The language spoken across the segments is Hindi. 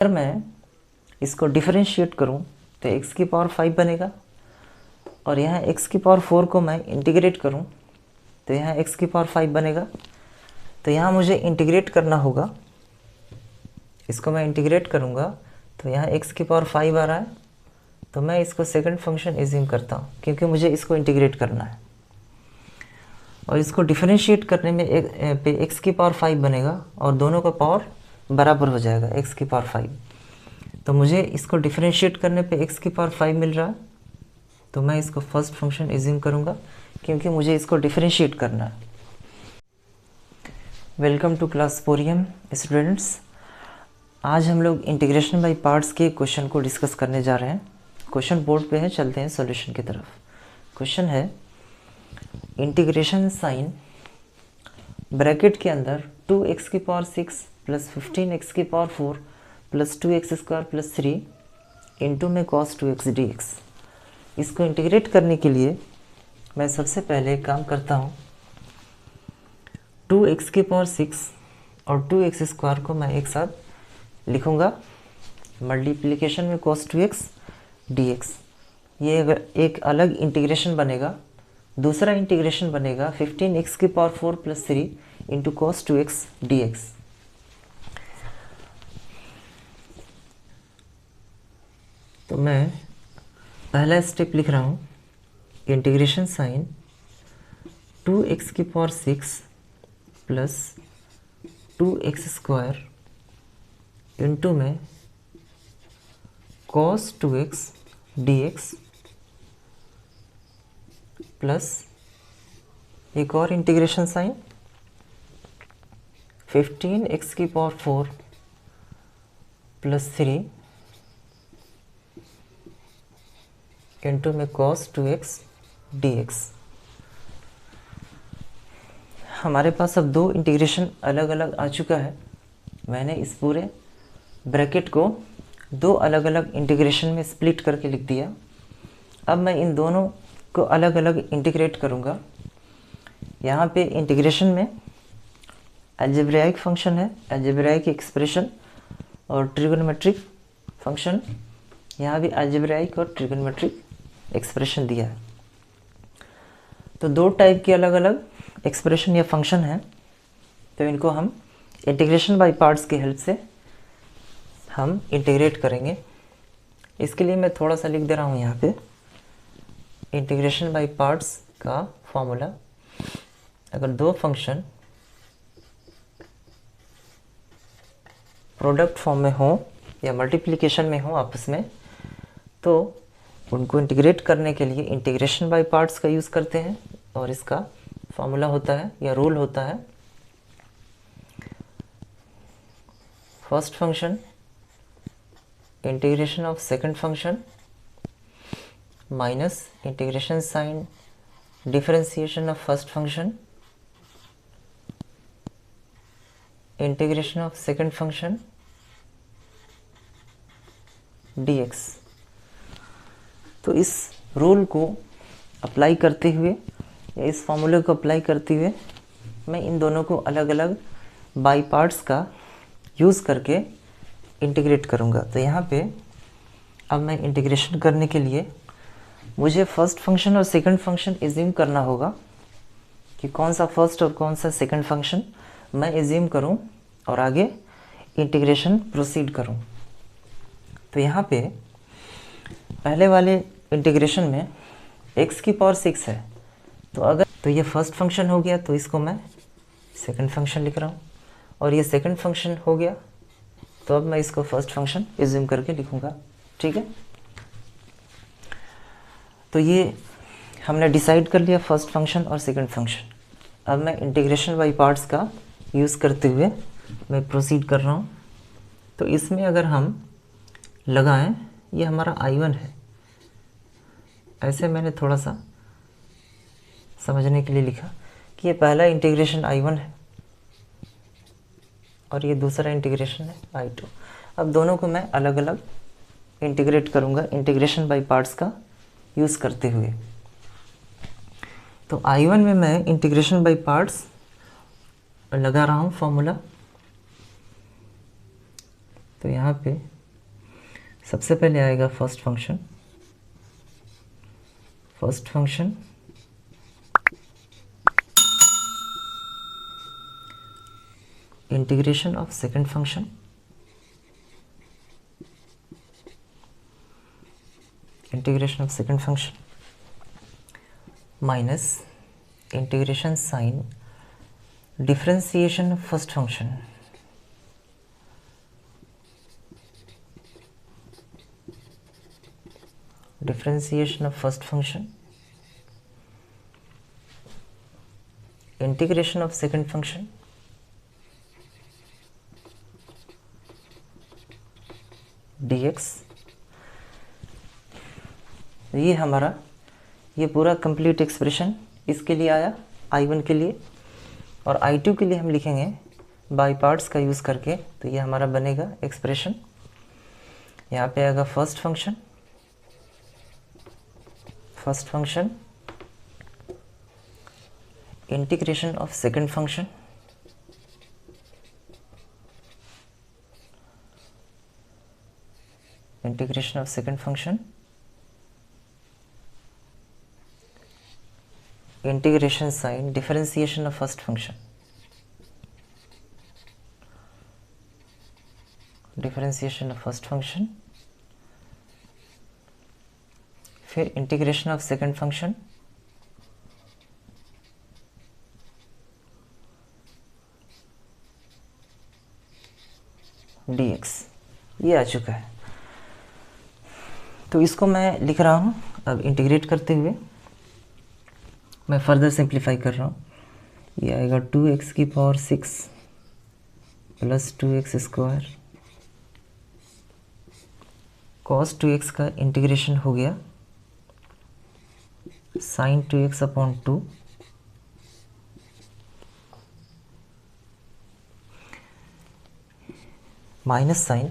अगर मैं इसको डिफरेंशिएट करूं तो x की पावर 5 बनेगा और यहाँ x की पावर 4 को मैं इंटीग्रेट करूं तो यहाँ x की पावर 5 बनेगा। तो यहाँ मुझे इंटीग्रेट करना होगा, इसको मैं इंटीग्रेट करूँगा तो यहाँ x की पावर 5 आ रहा है, तो मैं इसको सेकंड फंक्शन एज्यूम करता हूँ क्योंकि मुझे इसको इंटीग्रेट करना है। और इसको डिफरेंशिएट करने में पे x की पावर 5 बनेगा और दोनों का पावर बराबर हो जाएगा x की पावर 5। तो मुझे इसको डिफरेंशिएट करने पे x की पावर 5 मिल रहा है, तो मैं इसको फर्स्ट फंक्शन एज्यूम करूँगा क्योंकि मुझे इसको डिफरेंशिएट करना है। Welcome to class porium students. आज हम लोग इंटीग्रेशन बाय पार्ट्स के क्वेश्चन को डिस्कस करने जा रहे हैं। क्वेश्चन बोर्ड पे है, चलते हैं सॉल्यूशन की तरफ। क्वेश्चन है इंटीग्रेशन साइन ब्रैकेट के अंदर 2x की पावर 6 प्लस 15x की power 4 plus 2x square plus 3 into में cos 2x dx। इसको इंटीग्रेट करने के लिए मैं सबसे पहले काम करता हूँ। 2x की पावर 6 और 2x स्क्वायर को मैं एक साथ लिखूँगा मल्टीप्लिकेशन में cos 2x dx। ये अगर एक अलग इंटीग्रेशन बनेगा, दूसरा इंटीग्रेशन बनेगा 15x की power 4 plus 3 into cos 2x dx। तो मैं पहला स्टेप लिख रहा हूँ, इंटीग्रेशन साइन 2x की power 6 plus 2x square into में cos 2x dx प्लस एक और इंटीग्रेशन साइन 15x की पावर 4 प्लस 3 इंटू में cos 2x dx। हमारे पास अब दो इंटीग्रेशन अलग अलग आ चुका है। मैंने इस पूरे ब्रैकेट को दो अलग अलग इंटीग्रेशन में स्प्लिट करके लिख दिया। अब मैं इन दोनों को अलग अलग इंटीग्रेट करूँगा। यहाँ पे इंटीग्रेशन में अलजेब्राइक फंक्शन है, अलजेब्राइक एक्सप्रेशन और ट्रिगोनोमेट्रिक फंक्शन। यहाँ भी अलजेब्राइक और ट्रिगोनोमेट्रिक एक्सप्रेशन दिया है। तो दो टाइप के अलग अलग एक्सप्रेशन या फंक्शन हैं, तो इनको हम इंटीग्रेशन बाय पार्ट्स की हेल्प से हम इंटीग्रेट करेंगे। इसके लिए मैं थोड़ा सा लिख दे रहा हूँ यहाँ पे इंटीग्रेशन बाय पार्ट्स का फॉर्मूला। अगर दो फंक्शन प्रोडक्ट फॉर्म में हो या मल्टीप्लिकेशन में हो आपस में, तो उनको इंटीग्रेट करने के लिए इंटीग्रेशन बाय पार्ट्स का यूज़ करते हैं और इसका फॉर्मूला होता है या रूल होता है first function integration of second function minus integration sign differentiation of first function integration of second function dx। तो इस रूल को अप्लाई करते हुए या इस फॉर्मूले को अप्लाई करते हुए मैं इन दोनों को अलग अलग बाय पार्ट्स का यूज़ करके इंटीग्रेट करूँगा। तो यहाँ पे अब मैं इंटीग्रेशन करने के लिए मुझे फर्स्ट फंक्शन और सेकंड फंक्शन एज्यूम करना होगा कि कौन सा फर्स्ट और कौन सा सेकंड फंक्शन मैं एज्यूम करूँ और आगे इंटीग्रेशन प्रोसीड करूँ। तो यहाँ पे पहले वाले इंटीग्रेशन में x की पावर 6 है, तो अगर तो ये फर्स्ट फंक्शन हो गया, तो इसको मैं सेकंड फंक्शन लिख रहा हूँ। और ये सेकंड फंक्शन हो गया, तो अब मैं इसको फर्स्ट फंक्शन एज्यूम करके लिखूँगा। ठीक है, तो ये हमने डिसाइड कर लिया फर्स्ट फंक्शन और सेकंड फंक्शन। अब मैं इंटीग्रेशन बाय पार्ट्स का यूज़ करते हुए मैं प्रोसीड कर रहा हूँ। तो इसमें अगर हम लगाएं, ये हमारा I1 है, ऐसे मैंने थोड़ा सा समझने के लिए लिखा कि ये पहला इंटीग्रेशन I1 है और ये दूसरा इंटीग्रेशन है I2। अब दोनों को मैं अलग अलग इंटीग्रेट करूँगा इंटीग्रेशन बाय पार्ट्स का यूज़ करते हुए। तो I1 में मैं इंटीग्रेशन बाय पार्ट्स लगा रहा हूँ फॉर्मूला तो यहाँ पे सबसे पहले आएगा first function integration of second function minus integration sign differentiation of first function integration of second function dx। ये हमारा ये पूरा कंप्लीट एक्सप्रेशन इसके लिए आया I1 के लिए, और I2 के लिए हम लिखेंगे बाय पार्ट्स का यूज़ करके। तो ये हमारा बनेगा एक्सप्रेशन। यहाँ पे आएगा first function integration of second function integration sign differentiation of first function फिर integration of second function dx। ये आ चुका है। तो इसको मैं लिख रहा हूँ अब इंटीग्रेट करते हुए, मैं फर्दर सिंप्लीफाई कर रहा हूँ। ये आएगा 2x की power 6 plus 2x square cos 2x का इंटीग्रेशन हो गया sin 2x upon 2 minus sign,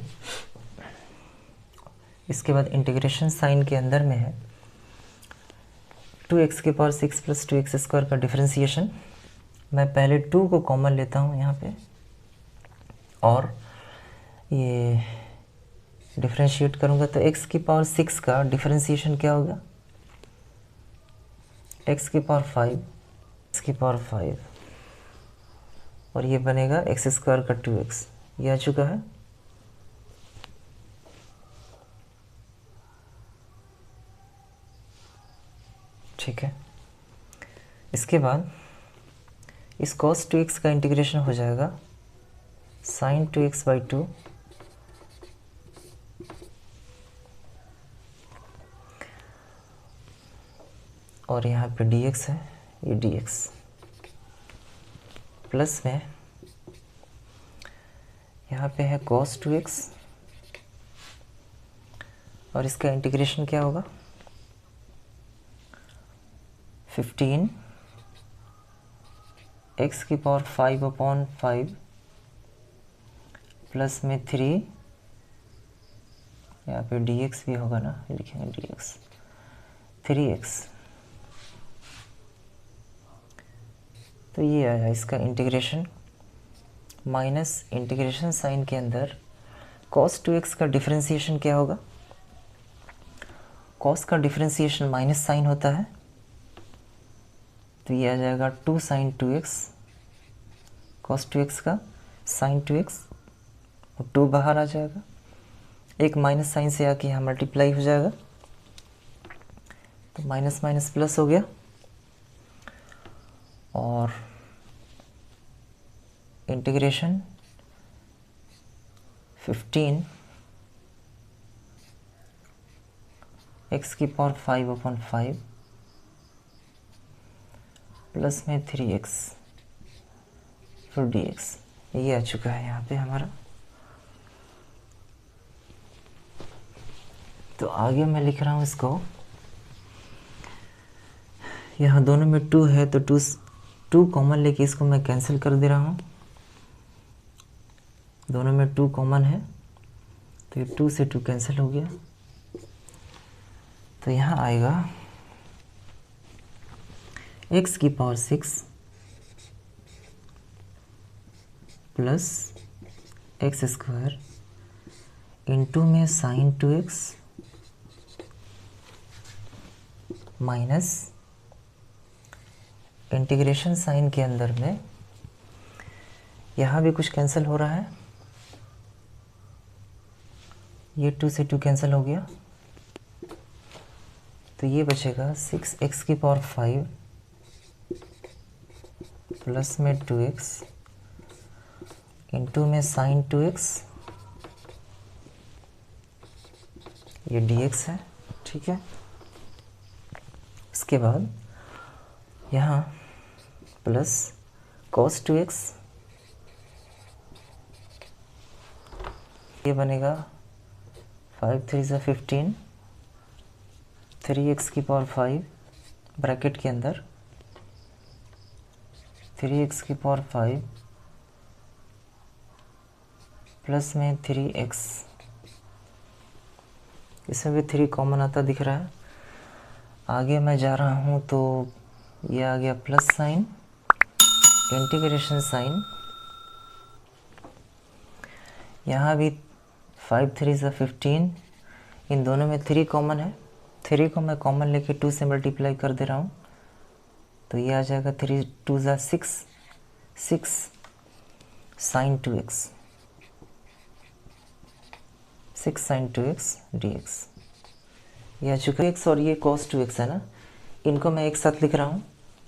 इसके बाद इंटीग्रेशन साइन के अंदर में है 2x की पावर 6 प्लस 2x स्क्वायर का डिफरेंशिएशन। मैं पहले 2 को कॉमन लेता हूँ यहाँ पे, और ये डिफरेंशिएट करूँगा तो x की पावर 6 का डिफरेंशिएशन क्या होगा, x की पावर 5, और ये बनेगा x स्क्वायर का 2x। ये आ चुका है। ठीक है, इसके बाद इस cos 2x का इंटीग्रेशन हो जाएगा sin 2x बाई 2 और यहाँ पे dx है, ये dx प्लस में यहाँ पे है cos 2x और इसका इंटीग्रेशन क्या होगा 15 x की पावर 5 अपॉन 5 प्लस में 3, यहाँ पे dx भी होगा ना, लिखेंगे dx 3x। तो ये आया इसका इंटीग्रेशन माइनस इंटीग्रेशन साइन के अंदर cos 2x का डिफरेंशिएशन क्या होगा, cos का डिफरेंशिएशन माइनस साइन होता है, तो ये आ जाएगा 2 sin 2x cos 2x का sin 2x, और 2 बाहर आ जाएगा, एक माइनस साइन से आके यहाँ मल्टीप्लाई हो जाएगा, तो माइनस माइनस प्लस हो गया, और इंटीग्रेशन 15 x की पावर 5 अपॉन 5 प्लस में 3x फिर dx। ये आ चुका है यहाँ पे हमारा। तो आगे मैं लिख रहा हूँ इसको, यहाँ दोनों में 2 है तो 2 कॉमन लेके इसको मैं कैंसिल कर दे रहा हूँ। दोनों में 2 कॉमन है तो ये 2 से 2 कैंसिल हो गया, तो यहाँ आएगा x की power 6 plus x square into में sine 2x minus integration sine के अंदर में यहाँ भी कुछ कैंसिल हो रहा है, ये 2 से 2 कैंसिल हो गया, तो ये बचेगा 6x⁵ प्लस में 2x इंटू में साइन 2x, ये dx है, ठीक है। इसके बाद यहाँ प्लस cos 2x, ये बनेगा 5 3 = 15, 3x⁵ ब्रैकेट के अंदर 3x⁵ प्लस में 3x, इसमें भी 3 कॉमन आता दिख रहा है। आगे मैं जा रहा हूँ तो ये आ गया प्लस साइन, इंटीग्रेशन साइन, यहाँ भी 5 3 = 15, इन दोनों में 3 कॉमन है, 3 को मैं कॉमन लेके 2 से मल्टीप्लाई कर दे रहा हूँ, तो ये आ जाएगा 3 2 = 6, 6 sign 2x, 6 sign 2x dx, ये आ चुका है। x और ये cos 2x है ना, इनको मैं एक साथ लिख रहा हूँ,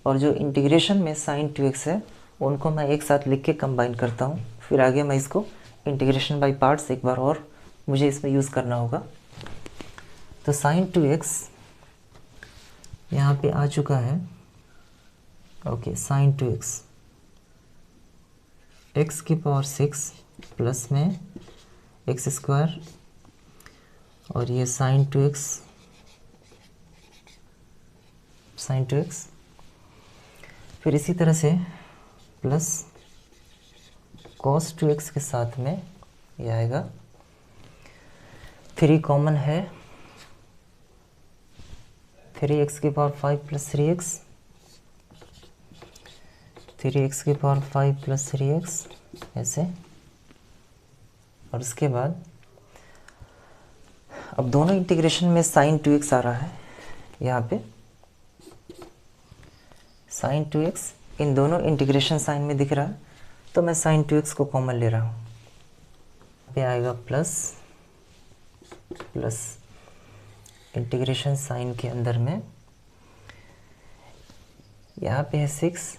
और जो इंटीग्रेशन में साइन 2x है उनको मैं एक साथ लिख के कंबाइन करता हूँ, फिर आगे मैं इसको इंटीग्रेशन बाय पार्ट्स एक बार और मुझे इसमें यूज़ करना होगा। तो साइन 2x यहाँ पे आ चुका है, okay, sign 2x x⁵ plus में x² और ये साइन 2x फिर इसी तरह से प्लस cos 2x के साथ में ये आएगा, 3 कॉमन है, 3x⁵ plus 3x, 3x⁵ plus 3x ऐसे, और उसके बाद अब दोनों इंटीग्रेशन में साइन 2x आ रहा है, यहाँ पे साइन 2x इन दोनों इंटीग्रेशन साइन में दिख रहा है, तो मैं साइन 2x को कॉमन ले रहा हूँ, पे आएगा प्लस इंटीग्रेशन साइन के अंदर में यहाँ पे है 6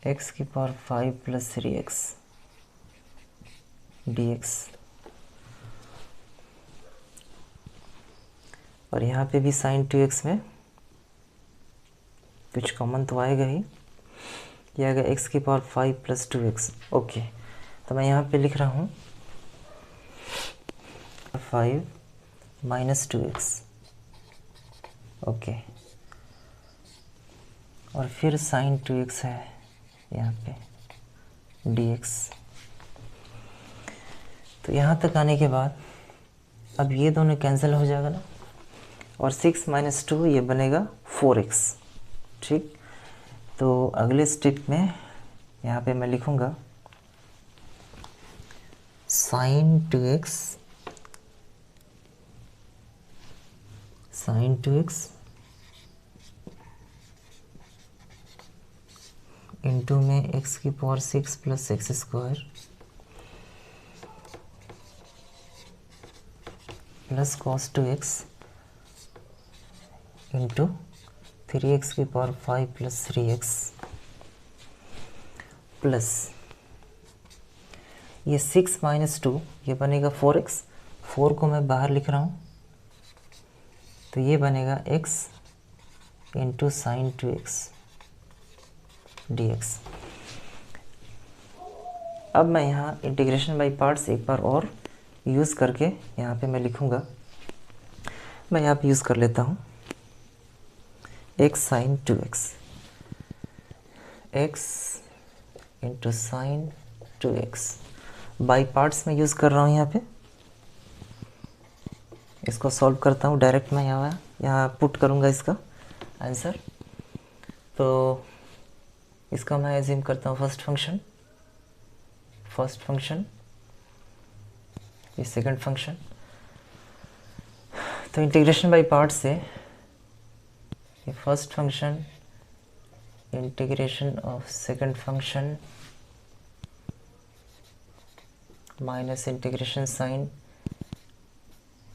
x⁵ प्लस 3x dx, और यहाँ पे भी साइन 2x में कुछ कॉमन तो आएगा ही, ये आएगा x⁵ प्लस 2x, ओके। तो मैं यहाँ पे लिख रहा हूँ 5 माइनस 2x, ओके, और फिर साइन 2x है यहाँ पे dx। तो यहाँ तक आने के बाद अब ये दोनों कैंसिल हो जाएगा ना, और 6 माइनस 2 ये बनेगा 4x, ठीक। तो अगले स्टेप में यहाँ पे मैं लिखूँगा साइन 2x इंटू में x⁵ plus x² plus cos 2x into 3x⁵ plus 3x plus ये 6 माइनस 2 ये बनेगा 4x, 4 को मैं बाहर लिख रहा हूँ, तो ये बनेगा x into sine 2x dx। अब मैं यहाँ इंटीग्रेशन बाय पार्ट्स एक बार और यूज़ करके यहाँ पे मैं लिखूँगा, मैं यहाँ पे यूज़ कर लेता हूँ x sine 2x, x into sine 2x by parts में यूज़ कर रहा हूँ। यहाँ पे इसको सॉल्व करता हूँ, डायरेक्ट मैं यहाँ पुट करूँगा इसका आंसर। तो इसका मैं एज्यूम करता हूँ फर्स्ट फंक्शन ये सेकंड फंक्शन। तो इंटीग्रेशन बाय पार्ट से ये first function integration of second function minus integration sign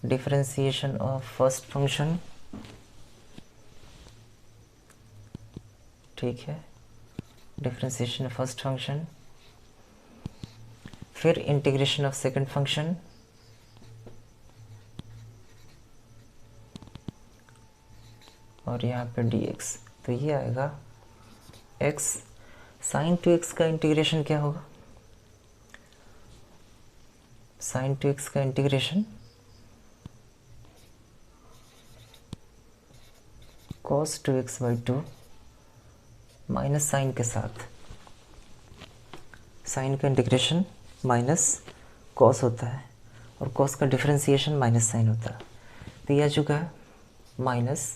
differentiation of first function, ठीक है, डिफरेंशिएशन ऑफ फर्स्ट फंक्शन, फिर इंटीग्रेशन ऑफ सेकंड फंक्शन, और यहाँ पे dx। तो ये आएगा x साइन टू एक्स का इंटीग्रेशन क्या होगा, साइन टू एक्स का integration cos two x by two minus sine के साथ, साइन का इंटीग्रेशन माइनस कॉस होता है और कॉस का डिफरेंशिएशन माइनस साइन होता है। तो ये आ चुका है माइनस,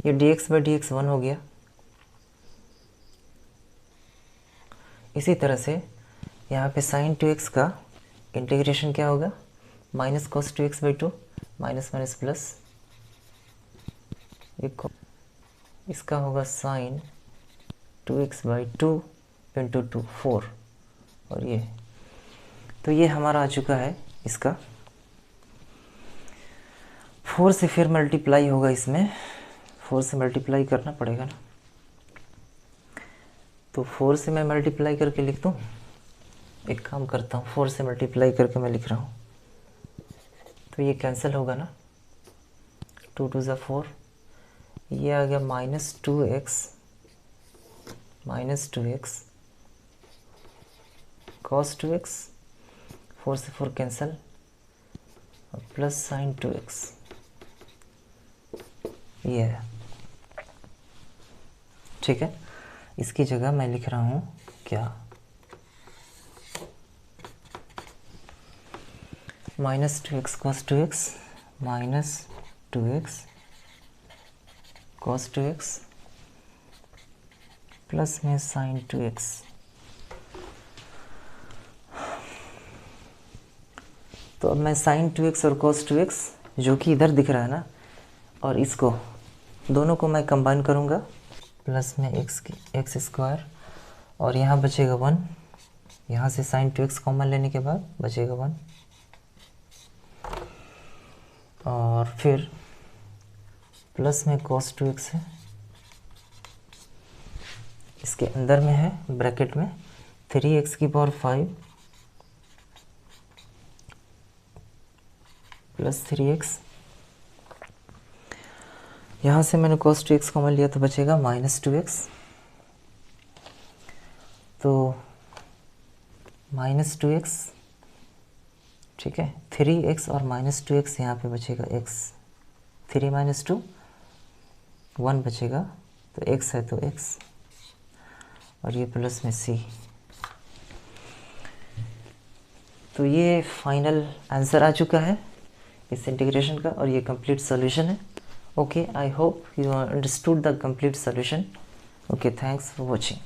ये dx बाई डी एक्स 1 हो गया। इसी तरह से यहाँ पे साइन टू एक्स का इंटीग्रेशन क्या होगा, minus cos two x by two, minus minus plus, इसका होगा sine two x by two into two 4, और ये तो ये हमारा आ चुका है इसका 4 से फिर मल्टीप्लाई होगा, इसमें 4 से मल्टीप्लाई करना पड़ेगा ना। तो 4 से मैं मल्टीप्लाई करके लिख दूँ, एक काम करता हूँ 4 से मल्टीप्लाई करके मैं लिख रहा हूँ, तो ये कैंसिल होगा ना, 2 2 ज़ा 4, ये आ गया minus two x cos two x, 4 से 4 कैंसिल, और प्लस साइन टू एक्स, ये है, ठीक है। इसकी जगह मैं लिख रहा हूँ क्या, minus two x cos two x, minus two x cos two x, plus में साइन टू एक्स। तो अब मैं साइन टू एक्स और कॉस टू एक्स जो कि इधर दिख रहा है ना, और इसको दोनों को मैं कंबाइन करूँगा, प्लस में एक्स स्क्वायर, और यहाँ बचेगा 1, यहाँ से साइन टू एक्स कॉमन लेने के बाद बचेगा 1, और फिर प्लस में कॉस टू एक्स है, इसके अंदर में है ब्रैकेट में 3x की पावर 5 प्लस 3x, यहाँ से मैंने cos 2x कॉमन लिया तो बचेगा माइनस 2x, तो माइनस 2x, ठीक है, 3x और माइनस 2x, यहाँ पे बचेगा x, 3 माइनस 2 1 बचेगा, तो x है तो x, और ये प्लस में c। तो ये फाइनल आंसर आ चुका है इस इंटीग्रेशन का, और ये कंप्लीट सॉल्यूशन है। Okay, I hope you understood the complete solution. Okay, thanks for watching.